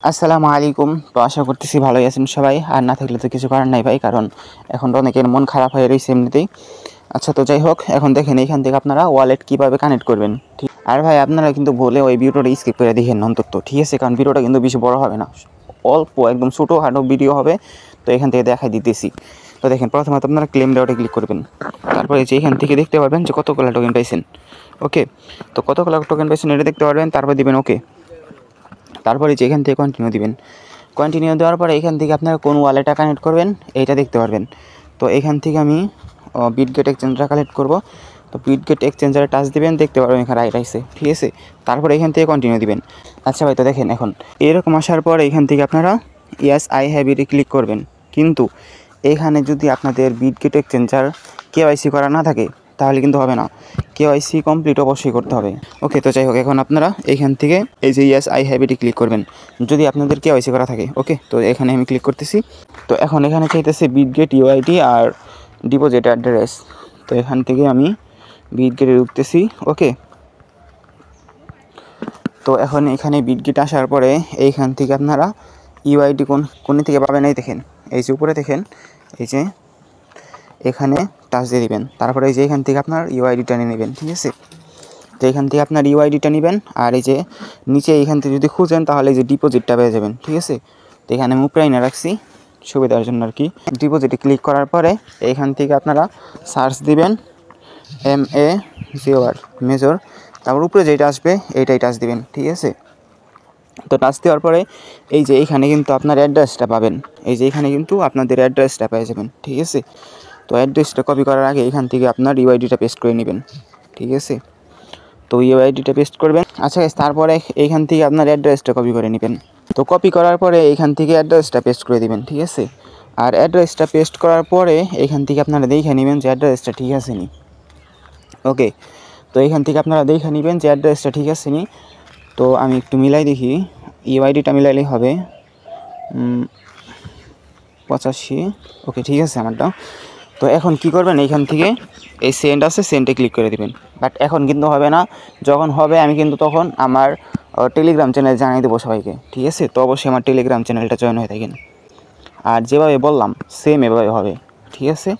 আসসালামু আলাইকুম। তো আশা করতেছি ভালোই আছেন সবাই। আর না থাকলে তো কিছু করার নাই ভাই, কারণ এখন তো অনেকের মন খারাপ হয়ে রয়েছে এমনিতেই। আচ্ছা, তো যাই হোক, এখন দেখেন এইখান থেকে আপনারা ওয়ালেট কীভাবে কানেক্ট করবেন। ঠিক, আর ভাই আপনারা কিন্তু বলে ওই ভিডিওটা স্কিপ করে দেখেন অন্তত, ঠিক আছে? কারণ ভিডিওটা কিন্তু বেশি বড় হবে না, অল্প একদম ছোটোখাটো ভিডিও হবে। তো এখান থেকে দেখাই দিতেছি। তো দেখেন, প্রথমত আপনারা ক্লেম ডেওয়াতে ক্লিক করবেন। তারপরে যে এখান থেকে দেখতে পারবেন যে কতগুলো টোকেন পাইছেন। ওকে, তো কতগুলো টোকেন পাইছেন এটা দেখতে পারবেন। তারপর দিবেন ওকে। তারপরে যে এখান থেকে কন্টিনিউ দিবেন। কন্টিনিউ দেওয়ার পরে এখান থেকে আপনারা কোন ওয়ালেটটা কানেক্ট করবেন এইটা দেখতে পারবেন। তো এখান থেকে আমি বিটগেট এক্সচেঞ্জার কালেক্ট করব। তো বিটগেট এক্সচেঞ্জারে টাচ দিবেন, দেখতে পারবেন এখানে রাইট আইছে, ঠিক আছে? তারপরে এখান থেকে কন্টিনিউ দিবেন। আচ্ছা ভাই, তো দেখেন এখন এরকম আসার পর এখান থেকে আপনারা ইয়েস আই হ্যাভ ইটে ক্লিক করবেন। কিন্তু এখানে যদি আপনাদের বিটগেট এক্সচেঞ্জার কেওয়াইসি করা না থাকে তাহলে কিন্তু হবে না। কেওয়াইসি কমপ্লিট অবশ্যই করতে হবে। ওকে, তো যাই হোক, এখন আপনারা এইখান থেকে এই যে ইয়েস আই হ্যাভ ইটে ক্লিক করবেন যদি আপনাদের কেওয়াইসি করা থাকে। ওকে, তো এখানে আমি ক্লিক করতেছি। তো এখন এখানে চাইতেছে বিটগেট ইউআইডি আর ডিপোজিট অ্যাড্রেস। তো এখান থেকে আমি বিটগেটে ঢুকতেছি। ওকে, তো এখন এখানে বিটগেট আসার পরে এইখান থেকে আপনারা ইউআইডি কোন থেকে পাবেন এই দেখেন, এই যে উপরে দেখেন, এই যে এখানে টাচ দিয়ে দিবেন। তারপরে এই যে এখান থেকে আপনার ইউআইডিটা নিয়ে নেবেন, ঠিক আছে? তো এখান থেকে আপনার ইউআইডিটা নেবেন। আর এই যে নিচে এইখান থেকে যদি খুঁজেন তাহলে এই যে ডিপোজিটটা পেয়ে যাবেন, ঠিক আছে? তো এখানে আমি উপরে এনে রাখছি সুবিধার জন্য আর কি। ডিপোজিটে ক্লিক করার পরে এইখান থেকে আপনারা সার্চ দিবেন MAZOR মেজর। তারপর উপরে যেটা আসবে এইটাই টাচ দিবেন, ঠিক আছে? তো টাচ দেওয়ার পরে এই যে এইখানে কিন্তু আপনার অ্যাড্রেসটা পাবেন। এই যে এখানে কিন্তু আপনাদের অ্যাড্রেসটা পেয়ে যাবেন, ঠিক আছে? তো অ্যাড্রেসটা কপি করার আগে এখান থেকে আপনার ইউআইডিটা পেস্ট করে নেবেন, ঠিক আছে? তো ইউআইডিটা পেস্ট করবেন। আচ্ছা, তারপরে এইখান থেকে আপনার অ্যাড্রেসটা কপি করে নেবেন। তো কপি করার পরে এইখান থেকে অ্যাড্রেসটা পেস্ট করে দিবেন, ঠিক আছে? আর অ্যাড্রেসটা পেস্ট করার পরে এইখান থেকে আপনারা দেখে নেবেন যে অ্যাড্রেসটা ঠিক আছে নি। ওকে, তো এইখান থেকে আপনারা দেখে নেবেন যে অ্যাড্রেসটা ঠিক আছে নি। তো আমি একটু মিলাই দেখি, ইউআইডিটা মিলাইলেই হবে 85। ওকে, ঠিক আছে আমারটা। তো এখন কি করবেন, এইখান থেকে এই সেন্ড আছে, সেন্ডে ক্লিক করে দিবেন। বাট এখন কিন্তু হবে না, যখন হবে আমি কিন্তু তখন আমার টেলিগ্রাম চ্যানেল জানিয়ে দেবো সবাইকে, ঠিক আছে? তো অবশ্যই আমার টেলিগ্রাম চ্যানেলটা জয়েন হয়ে থাকেন। আর যেভাবে বললাম সেম এভাবে হবে, ঠিক আছে?